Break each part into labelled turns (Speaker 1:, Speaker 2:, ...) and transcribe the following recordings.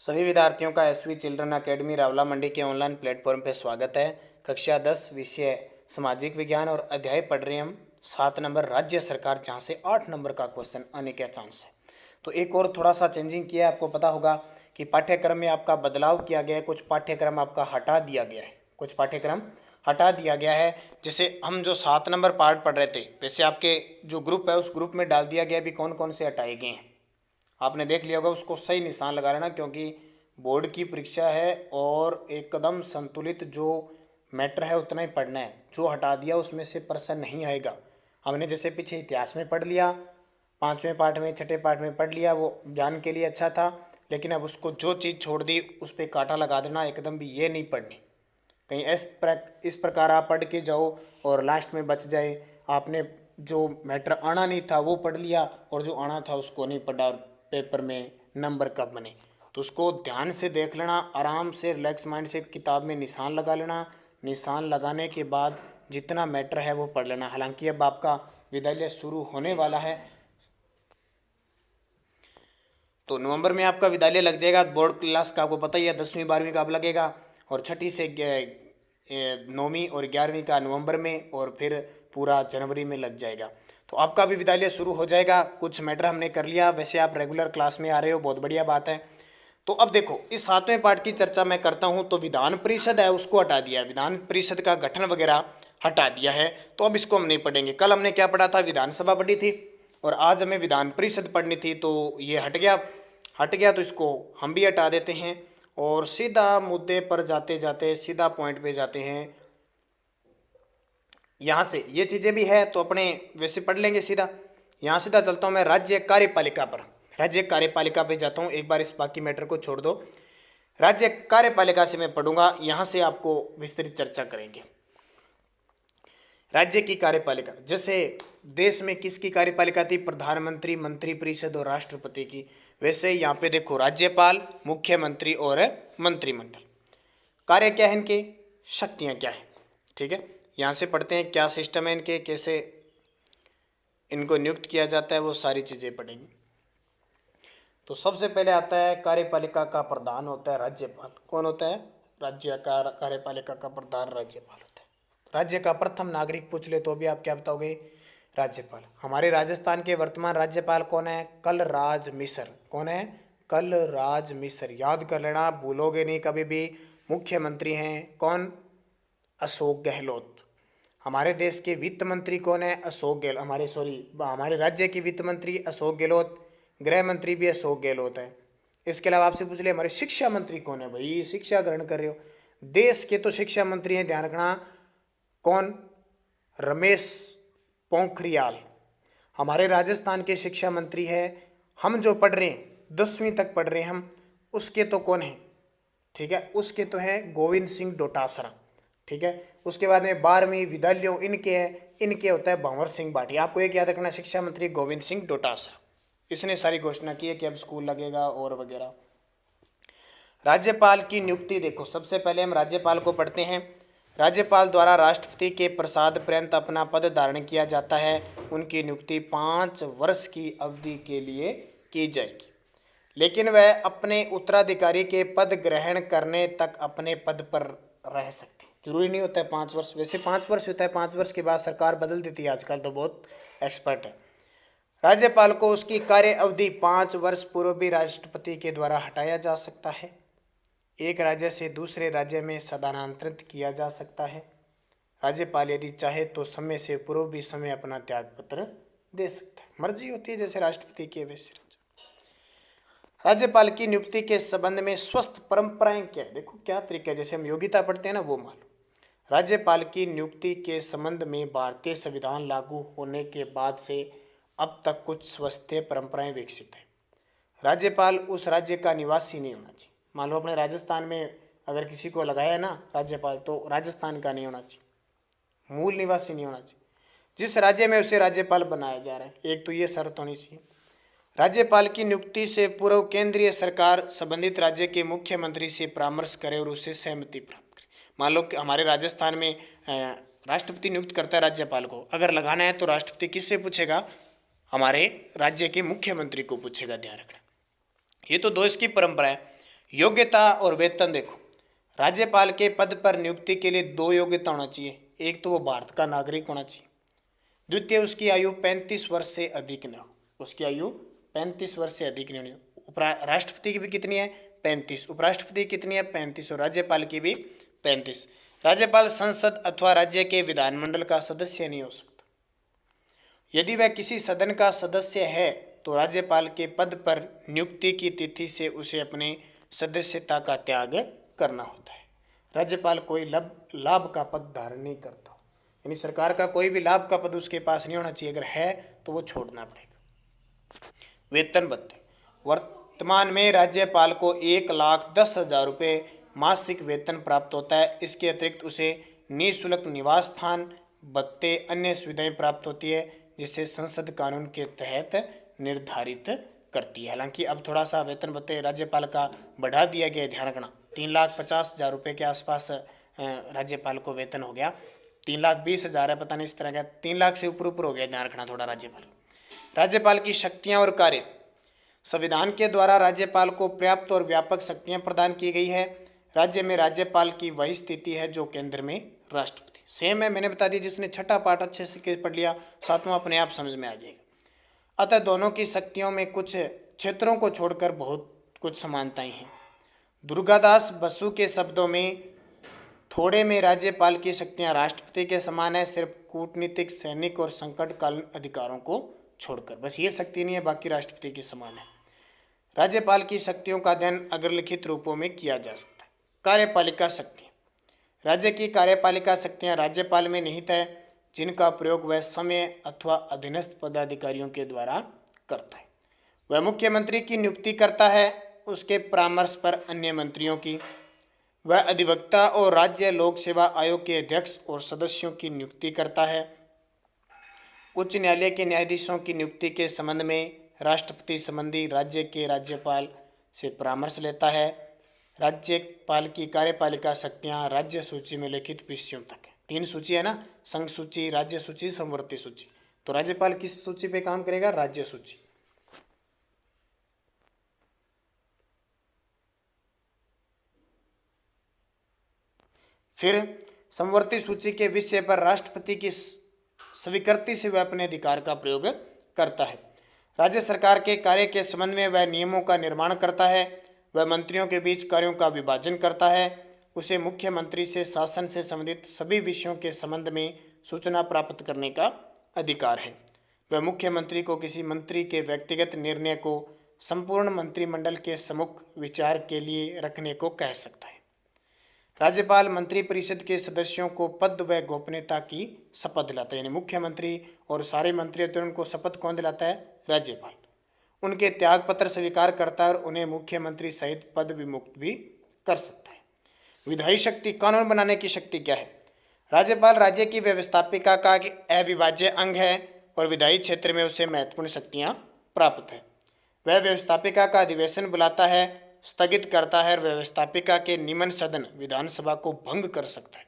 Speaker 1: सभी विद्यार्थियों का एसवी चिल्ड्रन एकेडमी रावला मंडी के ऑनलाइन प्लेटफॉर्म पर स्वागत है। कक्षा 10 विषय सामाजिक विज्ञान और अध्याय पढ़ रहे हम 7 नंबर राज्य सरकार, जहाँ से 8 नंबर का क्वेश्चन आने का चांस है। तो एक और थोड़ा सा चेंजिंग किया है। आपको पता होगा कि पाठ्यक्रम में आपका बदलाव किया गया है, कुछ पाठ्यक्रम आपका हटा दिया गया है, कुछ पाठ्यक्रम हटा दिया गया है। जैसे हम जो 7 नंबर पार्ट पढ़ रहे थे, वैसे आपके जो ग्रुप है उस ग्रुप में डाल दिया गया भी कौन कौन से हटाए गए हैं। आपने देख लिया होगा, उसको सही निशान लगा लेना, क्योंकि बोर्ड की परीक्षा है और एकदम संतुलित जो मैटर है उतना ही पढ़ना है। जो हटा दिया उसमें से प्रश्न नहीं आएगा। हमने जैसे पीछे इतिहास में पढ़ लिया, 5वें पार्ट में 6ठे पार्ट में पढ़ लिया, वो ज्ञान के लिए अच्छा था, लेकिन अब उसको जो चीज़ छोड़ दी उस पर कांटा लगा देना, एकदम भी ये नहीं पढ़नी। कहीं इस प्रकार आप पढ़ के जाओ और लास्ट में बच जाए, आपने जो मैटर आना नहीं था वो पढ़ लिया और जो आना था उसको नहीं पढ़ा और पेपर में नंबर कब बने। तो उसको ध्यान से देख लेना, आराम से रिलैक्स माइंड से किताब में निशान लगा लेना। निशान लगाने के बाद जितना मैटर है वो पढ़ लेना। हालांकि अब आपका विद्यालय शुरू होने वाला है, तो नवंबर में आपका विद्यालय लग जाएगा। बोर्ड क्लास का आपको पता ही है, 10वीं 12वीं का अब लगेगा, और 6ठी से 9वीं और 11वीं का नवंबर में, और फिर पूरा जनवरी में लग जाएगा। तो आपका भी विद्यालय शुरू हो जाएगा। कुछ मैटर हमने कर लिया, वैसे आप रेगुलर क्लास में आ रहे हो, बहुत बढ़िया बात है। तो अब देखो, इस 7वें पार्ट की चर्चा मैं करता हूं। तो विधान परिषद है उसको हटा दिया है, विधान परिषद का गठन वगैरह हटा दिया है, तो अब इसको हम नहीं पढ़ेंगे। कल हमने क्या पढ़ा था, विधानसभा पढ़ी थी, और आज हमें विधान परिषद पढ़नी थी, तो ये हट गया, तो इसको हम भी हटा देते हैं और सीधा मुद्दे पर जाते जाते सीधा पॉइंट पे जाते हैं। यहाँ से ये चीज़ें भी है तो अपने वैसे पढ़ लेंगे सीधा। यहाँ सीधा चलता हूँ मैं राज्य कार्यपालिका पर, राज्य कार्यपालिका पे जाता हूँ। एक बार इस बाकी मैटर को छोड़ दो, राज्य कार्यपालिका से मैं पढ़ूंगा, यहाँ से आपको विस्तृत चर्चा करेंगे। राज्य की कार्यपालिका, जैसे देश में किसकी कार्यपालिका थी, प्रधानमंत्री, मंत्री परिषद और राष्ट्रपति की। वैसे यहाँ पे देखो, राज्यपाल, मुख्यमंत्री और मंत्रिमंडल। कार्य क्या है इनके, शक्तियाँ क्या है, ठीक है। यहाँ से पढ़ते हैं क्या सिस्टम है इनके, कैसे इनको नियुक्त किया जाता है, वो सारी चीज़ें पढ़ेंगे। तो सबसे पहले आता है कार्यपालिका का प्रधान होता है राज्यपाल। कौन होता है, राज्य का कार्यपालिका का प्रधान राज्यपाल होता है। राज्य का प्रथम नागरिक पूछ ले तो भी आप क्या बताओगे, राज्यपाल। हमारे राजस्थान के वर्तमान राज्यपाल कौन है, कलराज मिश्र। कौन है, कलराज मिश्र, याद कर लेना, भूलोगे नहीं कभी भी। मुख्यमंत्री हैं कौन, अशोक गहलोत। हमारे देश के वित्त मंत्री कौन है, अशोक गहलोत। हमारे राज्य के वित्त मंत्री अशोक गहलोत, गृह मंत्री भी अशोक गहलोत है। इसके अलावा आपसे पूछ ले हमारे शिक्षा मंत्री कौन है, भाई शिक्षा ग्रहण कर रहे हो, देश के तो शिक्षा मंत्री हैं, ध्यान रखना, कौन, रमेश पोखरियाल। हमारे राजस्थान के शिक्षा मंत्री है, हम जो पढ़ रहे हैं 10वीं तक पढ़ रहे हैं हम, उसके तो कौन है, ठीक है, उसके तो है गोविंद सिंह डोटासरा, ठीक है। उसके बाद में 12वीं विद्यालयों इनके हैं, इनके होता है भंवर सिंह भाटिया। आपको एक याद रखना, शिक्षा मंत्री गोविंद सिंह डोटासरा, इसने सारी घोषणा की है कि अब स्कूल लगेगा और वगैरह। राज्यपाल की नियुक्ति देखो, सबसे पहले हम राज्यपाल को पढ़ते हैं। राज्यपाल द्वारा राष्ट्रपति के प्रसाद पर्यंत अपना पद धारण किया जाता है। उनकी नियुक्ति 5 वर्ष की अवधि के लिए की जाएगी, लेकिन वह अपने उत्तराधिकारी के पद ग्रहण करने तक अपने पद पर रह सकती। जरूरी नहीं होता है 5 वर्ष, वैसे 5 वर्ष होता है, 5 वर्ष के बाद सरकार बदल देती है, आजकल तो बहुत एक्सपर्ट है। राज्यपाल को उसकी कार्य अवधि 5 वर्ष पूर्व भी राष्ट्रपति के द्वारा हटाया जा सकता है। एक राज्य से दूसरे राज्य में स्थानांतरित किया जा सकता है। राज्यपाल यदि चाहे तो समय से पूर्व भी समय अपना त्याग पत्र दे सकता है, मर्जी होती है जैसे राष्ट्रपति की वैसे। राज्यपाल की नियुक्ति के संबंध में स्वस्थ परंपराएं क्या है, देखो क्या तरीका है, जैसे हम योग्यता पढ़ते हैं ना वो मान लो। राज्यपाल की नियुक्ति के संबंध में भारतीय संविधान लागू होने के बाद से अब तक कुछ स्वस्थ परंपराएं विकसित है। राज्यपाल उस राज्य का निवासी नहीं होना चाहिए। मान लो अपने राजस्थान में अगर किसी को लगाया है ना राज्यपाल, तो राजस्थान का नहीं होना चाहिए, मूल निवासी नहीं होना चाहिए। जिस राज्य में उसे राज्यपाल बनाया जा रहा है, एक तो ये शर्त होनी चाहिए। राज्यपाल की नियुक्ति से पूर्व केंद्रीय सरकार संबंधित राज्य के मुख्यमंत्री से परामर्श करे और उससे सहमति प्राप्त करे। मान लो कि हमारे राजस्थान में राष्ट्रपति नियुक्त करता है राज्यपाल को, अगर लगाना है तो राष्ट्रपति किससे पूछेगा, हमारे राज्य के मुख्यमंत्री को पूछेगा, ध्यान रखना। ये तो देश की परंपरा है। योग्यता और वेतन देखो, राज्यपाल के पद पर नियुक्ति के लिए 2 योग्यता होना चाहिए। एक तो वो भारत का नागरिक होना चाहिए, द्वितीय उसकी आयु 35 वर्ष से अधिक न हो, उसकी आयु 35 वर्ष से अधिक नहीं हो। राष्ट्रपति की भी कितनी है? 35। उपराष्ट्रपति की कितनी है? 35। और राज्यपाल की भी 35। राज्यपाल संसद अथवा राज्य के विधानमंडल का सदस्य नहीं हो सकता। यदि वह किसी सदन का सदस्य है तो राज्यपाल के पद पर नियुक्ति की तिथि से उसे अपने सदस्यता का त्याग करना होता है। राज्यपाल कोई लाभ का पद धारण नहीं करता, यानी सरकार का कोई भी लाभ का पद उसके पास नहीं होना चाहिए, अगर है तो वो छोड़ना पड़ेगा। वेतन भत्ते, वर्तमान में राज्यपाल को 1,10,000 रुपये मासिक वेतन प्राप्त होता है। इसके अतिरिक्त उसे निःशुल्क निवास स्थान, भत्ते, अन्य सुविधाएं प्राप्त होती है, जिससे संसद कानून के तहत निर्धारित करती है। हालांकि अब थोड़ा सा वेतन भत्ते राज्यपाल का बढ़ा दिया गया, ध्यान रखना। 3,50,000 रुपये के आसपास राज्यपाल को वेतन हो गया। 3,20,000 है, पता नहीं इस तरह का, 3 लाख से ऊपर ऊपर हो गया, ध्यान रखना थोड़ा। राज्यपाल की शक्तियां और कार्य, संविधान के द्वारा राज्यपाल को पर्याप्त और व्यापक शक्तियां प्रदान की गई है। राज्य में राज्यपाल की वही स्थिति है जो केंद्र में राष्ट्रपति। सेम है, मैंने बता दिया। जिसने छठा पाठ अच्छे से पढ़ लिया, सातवां अपने आप समझ में आ जाएगा। अतः दोनों की शक्तियों में कुछ क्षेत्रों को छोड़कर बहुत कुछ समानताएं हैं। दुर्गादास बसु के शब्दों में, थोड़े में राज्यपाल की शक्तियां राष्ट्रपति के समान है, सिर्फ कूटनीतिक, सैनिक और संकटकालीन अधिकारों को छोड़कर। बस ये शक्ति नहीं है, बाकी राष्ट्रपति के समान है। राज्यपाल की शक्तियों का अध्ययन अग्रलिखित रूपों में किया जा सकता है। कार्यपालिका शक्तियाँ, राज्य की कार्यपालिका शक्तियाँ राज्यपाल में निहित है, जिनका प्रयोग वह समय अथवा अधीनस्थ पदाधिकारियों के द्वारा करता है। वह मुख्यमंत्री की नियुक्ति करता है, उसके परामर्श पर अन्य मंत्रियों की। वह अधिवक्ता और राज्य लोक सेवा आयोग के अध्यक्ष और सदस्यों की नियुक्ति करता है। उच्च न्यायालय के न्यायाधीशों की नियुक्ति के संबंध में राष्ट्रपति संबंधी राज्य के राज्यपाल से परामर्श लेता है। राज्यपाल की कार्यपालिका शक्तियाँ राज्य सूची में लिखित विषयों तक है। 3 सूची है ना, संघ सूची, राज्य सूची, समवर्ती सूची। तो राज्यपाल किस सूची पे काम करेगा? राज्य सूची। फिर समवर्ती सूची के विषय पर राष्ट्रपति की स्वीकृति से वह अपने अधिकार का प्रयोग करता है। राज्य सरकार के कार्य के संबंध में वह नियमों का निर्माण करता है। वह मंत्रियों के बीच कार्यों का विभाजन करता है। उसे मुख्यमंत्री से शासन से संबंधित सभी विषयों के संबंध में सूचना प्राप्त करने का अधिकार है। वह मुख्यमंत्री को किसी मंत्री के व्यक्तिगत निर्णय को संपूर्ण मंत्रिमंडल के सम्मुख विचार के लिए रखने को कह सकता है। राज्यपाल मंत्रिपरिषद के सदस्यों को पद व गोपनीयता की शपथ दिलाता है, यानी मुख्यमंत्री और सारे मंत्री होते हैं, उनको शपथ कौन दिलाता है? राज्यपाल। उनके त्याग पत्र स्वीकार करता है और उन्हें मुख्यमंत्री सहित पद विमुक्त भी कर सकता है। विधायी शक्ति, कानून बनाने की शक्ति क्या है? राज्यपाल राज्य की व्यवस्थापिका का अविभाज्य अंग है और विधायी क्षेत्र में उसे महत्वपूर्ण शक्तियाँ प्राप्त है। वह व्यवस्थापिका का अधिवेशन बुलाता है, स्थगित करता है और व्यवस्थापिका के निम्न सदन विधानसभा को भंग कर सकता है।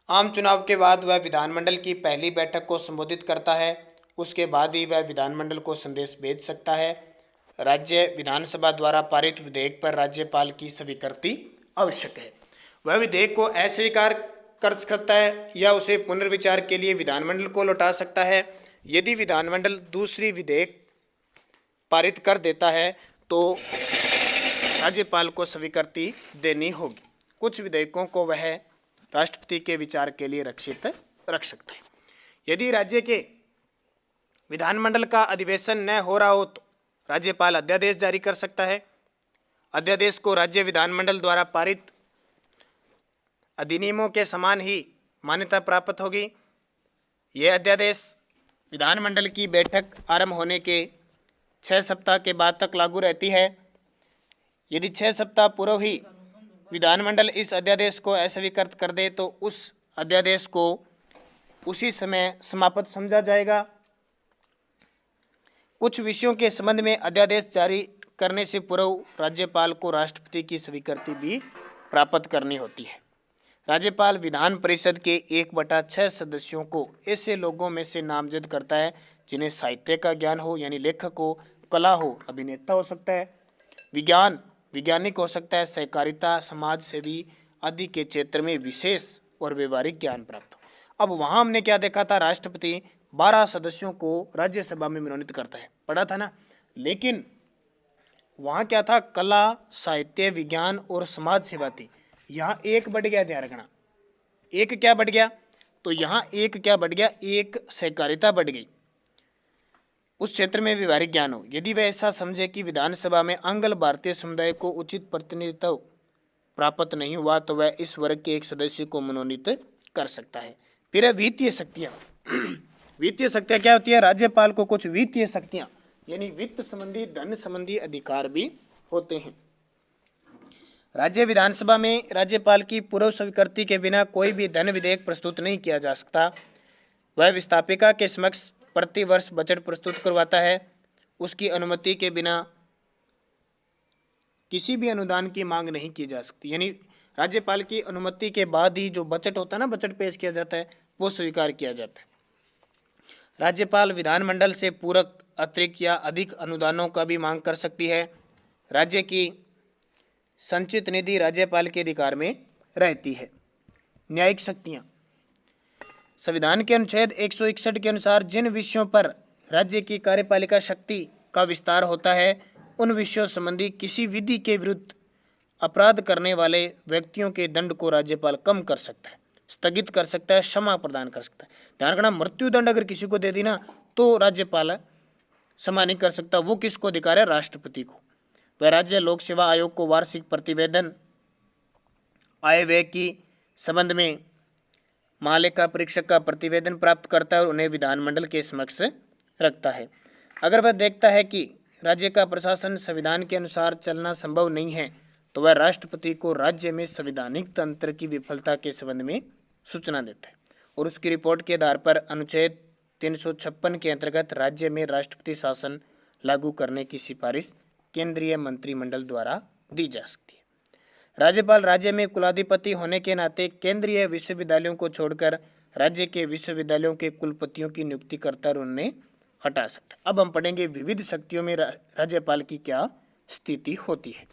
Speaker 1: आम चुनाव के बाद वह विधानमंडल की पहली बैठक को संबोधित करता है, उसके बाद ही वह विधानमंडल को संदेश भेज सकता है। राज्य विधानसभा द्वारा पारित विधेयक पर राज्यपाल की स्वीकृति आवश्यक है। वह विधेयक को अस्वीकार कर सकता है या उसे पुनर्विचार के लिए विधानमंडल को लौटा सकता है। यदि विधानमंडल दूसरी विधेयक पारित कर देता है तो राज्यपाल को स्वीकृति देनी होगी। कुछ विधेयकों को वह राष्ट्रपति के विचार के लिए रक्षित रख सकता है। यदि राज्य के विधानमंडल का अधिवेशन न हो रहा हो तो राज्यपाल अध्यादेश जारी कर सकता है। अध्यादेश को राज्य विधानमंडल द्वारा पारित अधिनियमों के समान ही मान्यता प्राप्त होगी। यह अध्यादेश विधानमंडल की बैठक आरंभ होने के 6 सप्ताह के बाद तक लागू रहती है। यदि 6 सप्ताह पूर्व ही विधानमंडल इस अध्यादेश को अस्वीकृत कर दे तो उस अध्यादेश को उसी समय समाप्त समझा जाएगा। कुछ विषयों के संबंध में अध्यादेश जारी करने से पूर्व राज्यपाल को राष्ट्रपति की स्वीकृति भी प्राप्त करनी होती है। राज्यपाल विधान परिषद के 1/6 सदस्यों को ऐसे लोगों में से नामजद करता है जिन्हें साहित्य का ज्ञान हो, यानी लेखक हो, कला हो, अभिनेता हो सकता है, विज्ञान वैज्ञानिक हो सकता है, सहकारिता, समाज सेवी आदि के क्षेत्र में विशेष और व्यवहारिक ज्ञान प्राप्त हो। अब वहां हमने क्या देखा था, राष्ट्रपति 12 सदस्यों को राज्यसभा में मनोनीत करता है, पढ़ा था ना। लेकिन वहां क्या था, कला, साहित्य, विज्ञान और समाज सेवा थी। यहाँ एक बढ़ गया, ध्यान रखना, एक क्या बढ़ गया, तो यहाँ एक क्या बढ़ गया, एक सहकारिता बढ़ गई। उस क्षेत्र में व्यवहारिक ज्ञान हो। यदि वह ऐसा समझे कि विधानसभा में आंग्ल भारतीय समुदाय को उचित प्रतिनिधित्व प्राप्त नहीं हुआ तो वह इस वर्ग के एक सदस्य को मनोनीत कर सकता है। फिर है वित्तीय शक्तियां। वित्तीय शक्तियां क्या होती है, राज्यपाल को कुछ वित्तीय शक्तियां यानी वित्त संबंधी, धन संबंधी अधिकार भी होते हैं। राज्य विधानसभा में राज्यपाल की पूर्व स्वीकृति के बिना कोई भी धन विधेयक प्रस्तुत नहीं किया जा सकता। वह विस्थापिका के समक्ष प्रति वर्ष बजट प्रस्तुत करवाता है। उसकी अनुमति के बिना किसी भी अनुदान की मांग नहीं की जा सकती, यानी राज्यपाल की अनुमति के बाद ही जो बजट होता है ना, बजट पेश किया जाता है, वो स्वीकार किया जाता है। राज्यपाल विधानमंडल से पूरक, अतिरिक्त या अधिक अनुदानों का भी मांग कर सकती है। राज्य की संचित निधि राज्यपाल के अधिकार में रहती है। न्यायिक शक्तियां। संविधान के अनुच्छेद 161 के अनुसार जिन विषयों पर राज्य की कार्यपालिका शक्ति का विस्तार होता है उन विषयों संबंधी किसी विधि के विरुद्ध अपराध करने वाले व्यक्तियों के दंड को राज्यपाल कम कर सकता है, स्थगित कर सकता है, क्षमा प्रदान कर सकता है। ध्यान रखना, मृत्युदंड अगर किसी को दे दी ना तो राज्यपाल क्षमा नहीं कर सकता। वो किसको अधिकार है, राष्ट्रपति को। वह राज्य लोक सेवा आयोग को वार्षिक प्रतिवेदन आय व्यय की संबंध में महालेखा परीक्षक का प्रतिवेदन प्राप्त करता है और उन्हें विधानमंडल के समक्ष रखता है। अगर वह देखता है कि राज्य का प्रशासन संविधान के अनुसार चलना संभव नहीं है तो वह राष्ट्रपति को राज्य में संवैधानिक तंत्र की विफलता के संबंध में सूचना देता है और उसकी रिपोर्ट के आधार पर अनुच्छेद 356 के अंतर्गत राज्य में राष्ट्रपति शासन लागू करने की सिफारिश केंद्रीय मंत्रिमंडल द्वारा दी जा सकती है। राज्यपाल राज्य में कुलाधिपति होने के नाते केंद्रीय विश्वविद्यालयों को छोड़कर राज्य के विश्वविद्यालयों के कुलपतियों की नियुक्ति करता और उन्हें हटा सकता है। अब हम पढ़ेंगे विविध शक्तियों में राज्यपाल की क्या स्थिति होती है।